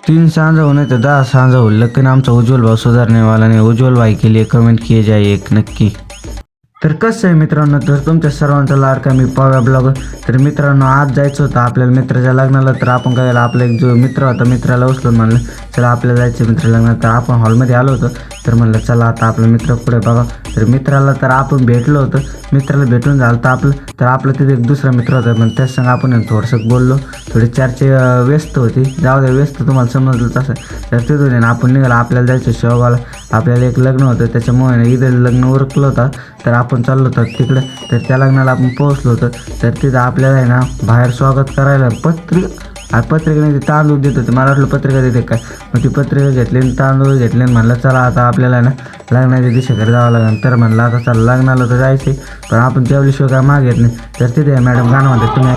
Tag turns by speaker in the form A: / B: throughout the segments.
A: 3 सांझ होने तो 10 सांझ हो, लेकिन आमचा उज्ज्वल भाऊ सुधारने वाला नाही। उज्ज्वल भाई के लिए कमेंट किए जाए एक नक्की। तर कसं आहे मित्रांनो, तर तुमच्या सर्वांचा लाडका मी पव्या ब्लॉगर। तर मित्रांनो, आज जायचं होतं आपल्याला मित्राच्या लग्नाला। तर आपण काय केलं, आपला एक जो मित्र होता मित्राला उचलून म्हणलं चला आपल्याला जायचं मित्र लग्नाला। तर आपण हॉलमध्ये आलो होतो, तर म्हणलं चला आता आपला मित्र पुढे बघा। तर मित्राला तर आपण भेटलो होतो, मित्राला भेटून झालं तर आपलं तिथे एक दुसरा मित्र होता, पण त्याच संग आपण थोडंसं बोललो। थोडी चर्चा व्यस्त होती, जाऊ द्या व्यस्त तुम्हाला समजलंच असं। तर तिथून आपण निघाला, आपल्याला जायचं शेवगावला। आपल्याला एक लग्न होतं, त्याच्यामुळे इथं लग्न उरकलं होतं, तर आपण चाललो होतो तिकडं। तर त्या लग्नाला आपण पोहोचलो होतो, तर तिथं आपल्याला आहे ना बाहेर स्वागत करायला पत्रिका नाही, तांदूळ देत होते। मला वाटलं पत्रिका देते काय, मग ती पत्रिका घेतली आणि तांदूळ घेतले आणि म्हणलं चला आता आपल्याला ना लग्नाच्या दिवशी घरी जावं लागेल। तर म्हणलं आता चला लग्नाला तर जायचं, पण आपण जेवल्याशिवाय काय मागत नाही। तर तिथे मॅडम गाणं म्हणतात, तुम्ही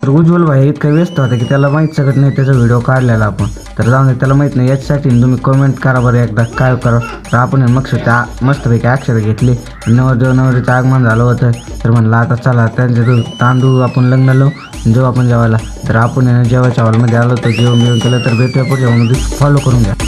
A: तर उज्ज्वल भाई इतका व्यस्त होता की त्याला माहीत शकत नाही त्याचा व्हिडिओ काढलेला आपण। तर जाऊन त्याला माहीत नाही, याच्यासाठी तुम्ही कमेंट करा बरं एकदा काय करा। तर आपण मस्तपैकी अक्षर घेतली, नवरदेव नवरीचं आगमन झालं होतं। तर म्हणलं आता चला त्यांचे तांदूळ आपण लग्न लावू जेव्हा आपण जेवायला। तर आपण जेवायच्या हॉलमध्ये आलो, तर जेवण केलं। तर भेटूया पुढच्या हॉलमध्ये, फॉलो करून घ्या।